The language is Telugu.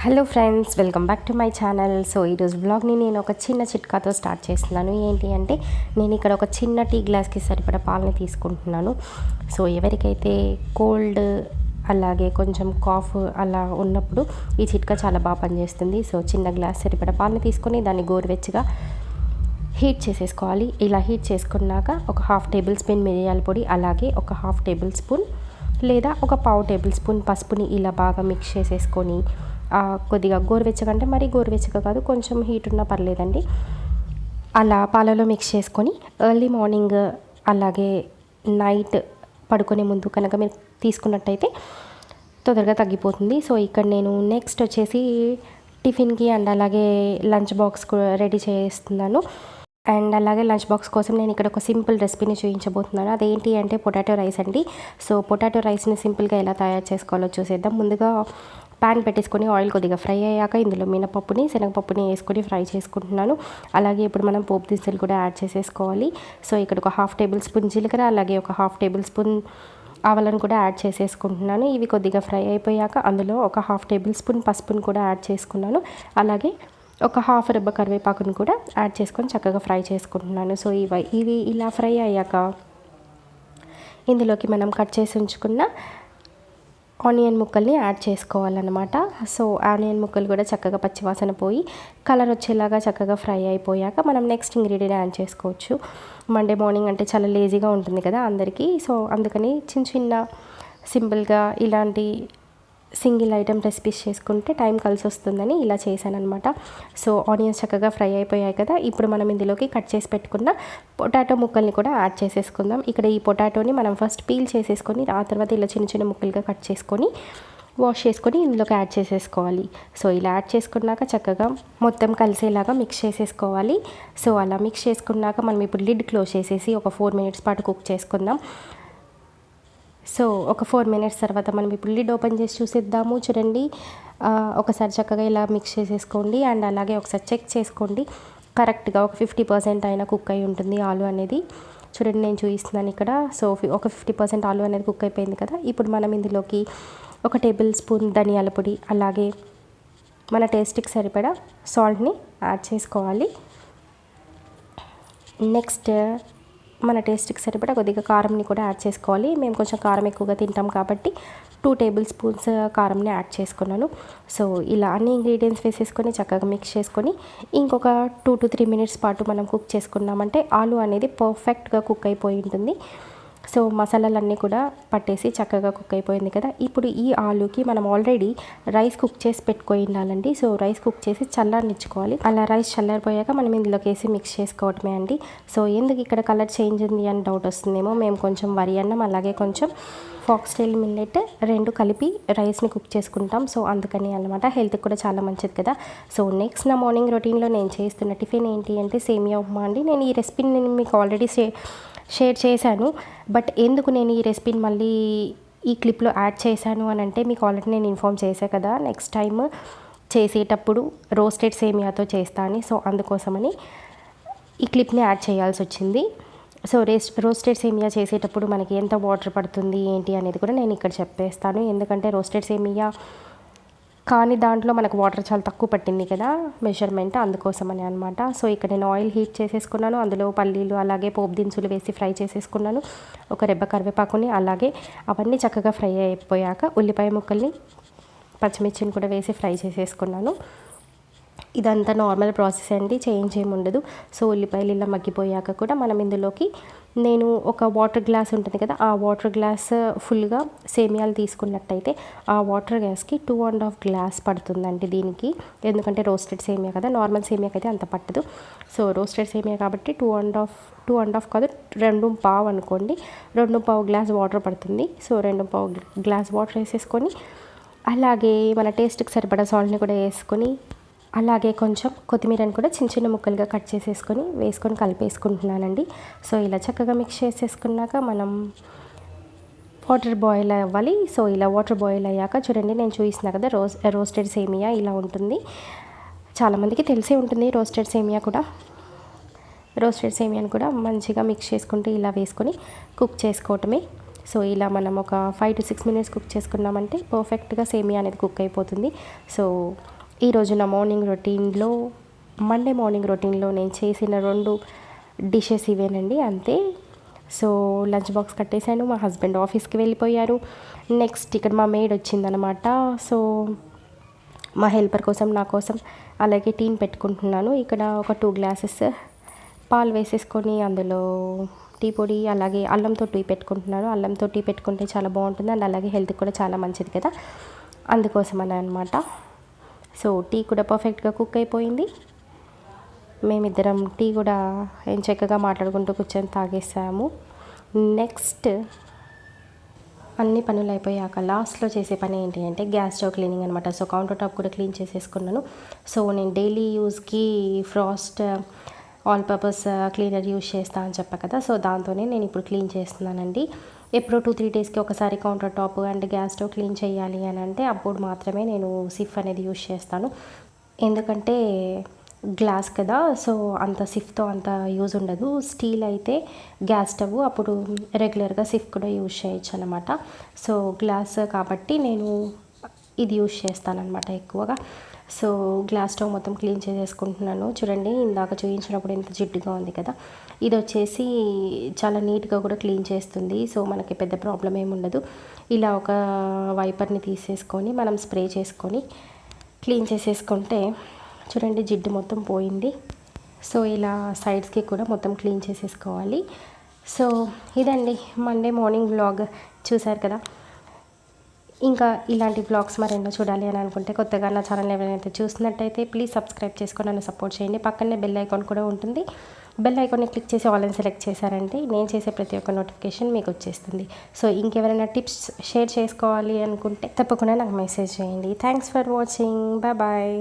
Hello friends, welcome back to my channel. So ఈరోజు బ్లాగ్ని నేను ఒక చిన్న చిట్కాతో స్టార్ట్ చేస్తున్నాను. ఏంటి అంటే నేను ఇక్కడ ఒక చిన్న టీ గ్లాస్కి సరిపడా పాలని తీసుకుంటున్నాను. సో ఎవరికైతే కోల్డ్ అలాగే కొంచెం కాఫ్ అలా ఉన్నప్పుడు ఈ చిట్కా చాలా బాగా పనిచేస్తుంది. సో చిన్న గ్లాస్ సరిపడా పాలని తీసుకొని దాన్ని గోరువెచ్చగా హీట్ చేసేసుకోవాలి. ఇలా హీట్ చేసుకున్నాక ఒక 1/2 టేబుల్ స్పూన్ మిరియాల పొడి, అలాగే ఒక 1/2 టేబుల్ స్పూన్ లేదా ఒక 1/4 టేబుల్ స్పూన్ పసుపుని ఇలా బాగా మిక్స్ చేసేసుకొని కొద్దిగా గోరువెచ్చగా, అంటే మరీ గోరువెచ్చగా కాదు, కొంచెం హీట్ ఉన్నా పర్లేదండి, అలా పాలలో మిక్స్ చేసుకొని ఎర్లీ మార్నింగ్ అలాగే నైట్ పడుకునే ముందు కనుక మీరు తీసుకున్నట్టయితే తొందరగా తగ్గిపోతుంది. సో ఇక్కడ నేను నెక్స్ట్ వచ్చేసి టిఫిన్కి అండ్ అలాగే లంచ్ బాక్స్ రెడీ చేస్తున్నాను. అండ్ అలాగే లంచ్ బాక్స్ కోసం నేను ఇక్కడ ఒక సింపుల్ రెసిపీని చూపించబోతున్నాను. అదేంటి అంటే పొటాటో రైస్ అండి. సో పొటాటో రైస్ని సింపుల్గా ఎలా తయారు చేసుకోవాలో చూసేద్దాం. ముందుగా ప్యాన్ పెట్టేసుకొని ఆయిల్ కొద్దిగా ఫ్రై అయ్యాక ఇందులో మినపప్పుని, శనగపప్పుని వేసుకొని ఫ్రై చేసుకుంటున్నాను. అలాగే ఇప్పుడు మనం పోపు దినుసులు కూడా యాడ్ చేసేసుకోవాలి. సో ఇక్కడ ఒక 1/2 టేబుల్ స్పూన్ జీలకర్ర, అలాగే ఒక 1/2 టేబుల్ స్పూన్ ఆవాలను కూడా యాడ్ చేసేసుకుంటున్నాను. ఇవి కొద్దిగా ఫ్రై అయిపోయాక అందులో ఒక 1/2 టేబుల్ స్పూన్ పసుపును కూడా యాడ్ చేసుకున్నాను. అలాగే ఒక 1/2 రెబ్బ కరివేపాకును కూడా యాడ్ చేసుకొని చక్కగా ఫ్రై చేసుకుంటున్నాను. సో ఇవి ఇలా ఫ్రై అయ్యాక ఇందులోకి మనం కట్ చేసి ఉంచుకున్న ఆనియన్ ముక్కల్ని యాడ్ చేసుకోవాలన్నమాట. సో ఆనియన్ ముక్కలు కూడా చక్కగా పచ్చివాసన పోయి కలర్ వచ్చేలాగా చక్కగా ఫ్రై అయిపోయాక మనం నెక్స్ట్ ఇంగ్రీడియంట్ యాడ్ చేసుకోవచ్చు. మండే మార్నింగ్ అంటే చాలా లేజీగా ఉంటుంది కదా అందరికీ. సో అందుకని చిన్న సింపుల్గా ఇలాంటి సింగిల్ ఐటెం రెసిపీస్ చేసుకుంటే టైం కలిసి వస్తుందని ఇలా చేశాను అనమాట. సో ఆనియన్స్ చక్కగా ఫ్రై అయిపోయాయి కదా, ఇప్పుడు మనం ఇందులోకి కట్ చేసి పెట్టుకున్న పొటాటో ముక్కల్ని కూడా యాడ్ చేసేసుకుందాం. ఇక్కడ ఈ పొటాటోని మనం ఫస్ట్ పీల్ చేసేసుకొని ఆ తర్వాత ఇలా చిన్న ముక్కలుగా కట్ చేసుకొని వాష్ చేసుకొని ఇందులోకి యాడ్ చేసేసుకోవాలి. సో ఇలా యాడ్ చేసుకున్నాక చక్కగా మొత్తం కలిసేలాగా మిక్స్ చేసేసుకోవాలి. సో అలా మిక్స్ చేసుకున్నాక మనం ఇప్పుడు లిడ్ క్లోజ్ చేసేసి ఒక 4 మినిట్స్ పాటు కుక్ చేసుకుందాం. సో ఒక 4 మినిట్స్ తర్వాత మనం ఇప్పుడు లిడ్ ఓపెన్ చేసి చూసేద్దాము. చూడండి, ఒకసారి చక్కగా ఇలా మిక్స్ చేసేసుకోండి అండ్ అలాగే ఒకసారి చెక్ చేసుకోండి. కరెక్ట్గా ఒక 50% అయినా కుక్ అయి ఉంటుంది ఆలు అనేది. చూడండి, నేను చూపిస్తున్నాను ఇక్కడ. సో ఒక 50% ఆలు అనేది కుక్ అయిపోయింది కదా. ఇప్పుడు మనం ఇందులోకి ఒక టేబుల్ స్పూన్ ధనియాల పొడి, అలాగే మన టేస్ట్కి సరిపడా సాల్ట్ని యాడ్ చేసుకోవాలి. నెక్స్ట్ మన టేస్ట్కి సరిపడా కొద్దిగా కారంని కూడా యాడ్ చేసుకోవాలి. మేము కొంచెం కారం ఎక్కువగా తింటాం కాబట్టి 2 టేబుల్ స్పూన్స్ కారంని యాడ్ చేసుకున్నాను. సో ఇలా అన్ని ఇంగ్రీడియంట్స్ వేసేసుకొని చక్కగా మిక్స్ చేసుకొని ఇంకొక 2 to 3 మినిట్స్ పాటు మనం కుక్ చేసుకున్నామంటే ఆలు అనేది పర్ఫెక్ట్గా కుక్ అయిపోయి ఉంటుంది. సో మసాలాలన్నీ కూడా పట్టేసి చక్కగా కుక్ అయిపోయింది కదా. ఇప్పుడు ఈ ఆలుకి మనం ఆల్రెడీ రైస్ కుక్ చేసి పెట్టుకొని ఉండాలండి. సో రైస్ కుక్ చేసి చల్లారనిచ్చుకోవాలి. అలా రైస్ చల్లారిపోయాక మనం ఇందులోకి వేసి మిక్స్ చేసుకోవటమే అండి. సో ఎందుకు ఇక్కడ కలర్ చేంజ్ ఉంది అని డౌట్ వస్తుందేమో, మేము కొంచెం వరి అన్నం అలాగే కొంచెం ఫాక్స్టైల్ మిల్లెట్ 2 కలిపి రైస్ని కుక్ చేసుకుంటాం. సో అందుకని అనమాట, హెల్త్కి కూడా చాలా మంచిది కదా. సో నెక్స్ట్ నా మార్నింగ్ రొటీన్లో నేను చేస్తున్న టిఫిన్ ఏంటి అంటే సేమియా ఉప్మా అండి. నేను ఈ రెసిపీని నేను మీకు ఆల్రెడీ షేర్ చేశాను. బట్ ఎందుకు నేను ఈ రెసిపీని మళ్ళీ ఈ క్లిప్లో యాడ్ చేశాను అని అంటే మీకు ఆల్రెడీ నేను ఇన్ఫామ్ చేశాను కదా నెక్స్ట్ టైం చేసేటప్పుడు రోస్టెడ్ సేమియాతో చేస్తా అని. సో అందుకోసమని ఈ క్లిప్ని యాడ్ చేయాల్సి వచ్చింది. సో రోస్టెడ్ సేమియా చేసేటప్పుడు మనకి ఎంత వాటర్ పడుతుంది ఏంటి అనేది కూడా నేను ఇక్కడ చెప్పేస్తాను. ఎందుకంటే రోస్టెడ్ సేమియా కానీ దాంట్లో మనకు వాటర్ చాలా తక్కువ పట్టింది కదా మెజర్మెంట్, అందుకోసమని అనమాట. సో ఇక్కడ నేను ఆయిల్ హీట్ చేసేసుకున్నాను. అందులో పల్లీలు అలాగే పోపు దినుసులు వేసి ఫ్రై చేసేసుకున్నాను. ఒక రెబ్బ కరివేపాకుని, అలాగే అవన్నీ చక్కగా ఫ్రై అయిపోయాక ఉల్లిపాయ ముక్కల్ని, పచ్చిమిర్చిని కూడా వేసి ఫ్రై చేసేసుకున్నాను. ఇదంతా నార్మల్ ప్రాసెస్ అండి, చేంజ్ ఏమి ఉండదు. సో ఉల్లిపాయలు ఇలా మగ్గిపోయాక కూడా మనం ఇందులోకి నేను ఒక వాటర్ గ్లాస్ ఉంటుంది కదా, ఆ వాటర్ గ్లాస్ ఫుల్గా సేమియాలు తీసుకున్నట్టయితే ఆ వాటర్ గ్లాస్కి 2.5 గ్లాస్ పడుతుందండి దీనికి. ఎందుకంటే రోస్టెడ్ సేమియా కదా, నార్మల్ సేమియాకి అయితే అంత పట్టదు. సో రోస్టెడ్ సేమియా కాబట్టి 2.5 కాదు 2.5 అనుకోండి, 2.5 గ్లాస్ వాటర్ పడుతుంది. సో 2.5 గ్లాస్ వాటర్ వేసేసుకొని అలాగే మన టేస్ట్కి సరిపడా సాల్ట్ని కూడా వేసుకొని అలాగే కొంచెం కొత్తిమీరని కూడా చిన్న ముక్కలుగా కట్ చేసేసుకొని వేసుకొని కలిపేసుకుంటున్నానండి. సో ఇలా చక్కగా మిక్స్ చేసేసుకున్నాక మనం వాటర్ బాయిల్ అవ్వాలి. సో ఇలా వాటర్ బాయిల్ అయ్యాక చూడండి, నేను చూపిస్తున్నా కదా రోస్టెడ్ సేమియా ఇలా ఉంటుంది. చాలామందికి తెలిసే ఉంటుంది రోస్టెడ్ సేమియా కూడా. రోస్టెడ్ సేమియాని కూడా మంచిగా మిక్స్ చేసుకుంటూ ఇలా వేసుకొని కుక్ చేసుకోవటమే. సో ఇలా మనం ఒక 5 to 6 మినిట్స్ కుక్ చేసుకున్నామంటే పర్ఫెక్ట్గా సేమియా అనేది కుక్ అయిపోతుంది. సో ఈరోజు నా మార్నింగ్ రొటీన్లో, మండే మార్నింగ్ రొటీన్లో నేను చేసిన 2 డిషెస్ ఇవేనండి, అంతే. సో లంచ్ బాక్స్ కట్టేశాను, మా హస్బెండ్ ఆఫీస్కి వెళ్ళిపోయారు. నెక్స్ట్ ఇక్కడ మా మెయిడ్ వచ్చిందనమాట. సో మా హెల్పర్ కోసం, నా కోసం అలాగే టీని పెట్టుకుంటున్నాను. ఇక్కడ ఒక 2 గ్లాసెస్ పాలు వేసేసుకొని అందులో టీ పొడి అలాగే అల్లంతో టీ పెట్టుకుంటున్నాను. అల్లంతో టీ పెట్టుకుంటే చాలా బాగుంటుంది అండ్ అలాగే హెల్త్కి కూడా చాలా మంచిది కదా, అందుకోసం అని అనమాట. సో టీ కూడా పర్ఫెక్ట్గా కుక్ అయిపోయింది. మేమిద్దరం టీ కూడా ఏం చక్కగా మాట్లాడుకుంటూ కూర్చొని తాగేసాము. నెక్స్ట్ అన్ని పనులు అయిపోయాక లాస్ట్లో చేసే పని ఏంటి అంటే గ్యాస్ స్టవ్ క్లీనింగ్ అనమాట. సో కౌంటర్ టాప్ కూడా క్లీన్ చేసేసుకున్నాను. సో నేను డైలీ యూస్కి frost all purpose cleaner use చేస్తా అని చెప్పా కదా, సో దాంతోనే నేను ఇప్పుడు క్లీన్ చేస్తున్నానండి. ఎప్పుడో 2-3 డేస్కి ఒకసారి counter top and gas stove clean చేయాలి అని అంటే అప్పుడు మాత్రమే నేను సిఫ్ అనేది యూజ్ చేస్తాను. ఎందుకంటే గ్లాస్ కదా, సో అంత సిఫ్తో అంత యూజ్ ఉండదు. స్టీల్ అయితే గ్యాస్ స్టవ్ అప్పుడు రెగ్యులర్గా సిఫ్ కూడా యూజ్ చేయొచ్చు అనమాట. సో గ్లాస్ కాబట్టి నేను ఇది యూజ్ చేస్తానన్నమాట ఎక్కువగా. సో గ్లాస్ స్టవ్ మొత్తం క్లీన్ చేసేసుకుంటున్నాను. చూడండి, ఇందాక చూపించినప్పుడు ఎంత జిడ్డుగా ఉంది కదా, ఇది వచ్చేసి చాలా నీట్గా కూడా క్లీన్ చేస్తుంది. సో మనకి పెద్ద ప్రాబ్లం ఏమి ఉండదు. ఇలా ఒక వైపర్ని తీసేసుకొని మనం స్ప్రే చేసుకొని క్లీన్ చేసేసుకుంటే చూడండి జిడ్డు మొత్తం పోయింది. సో ఇలా సైడ్స్కి కూడా మొత్తం క్లీన్ చేసేసుకోవాలి. సో ఇదండి మండే మార్నింగ్ వ్లాగ్, చూసారు కదా. ఇంకా ఇలాంటి వ్లాగ్స్ మరెన్నో చూడాలి అని అనుకుంటే కొత్తగా నా ఛానల్ ఎవరైనా చూసినట్టయితే ప్లీజ్ సబ్స్క్రైబ్ చేసుకొని నన్ను సపోర్ట్ చేయండి. పక్కనే బెల్ ఐకాన్ కూడా ఉంటుంది. బెల్ ఐకాన్ని క్లిక్ చేసి ఆల్ అని సెలెక్ట్ చేశారంటే నేను చేసే ప్రతి ఒక్క నోటిఫికేషన్ మీకు వచ్చేస్తుంది. సో ఇంకెవరైనా టిప్స్ షేర్ చేసుకోవాలి అనుకుంటే తప్పకుండా నాకు మెసేజ్ చేయండి. Thanks for watching. బాయ్.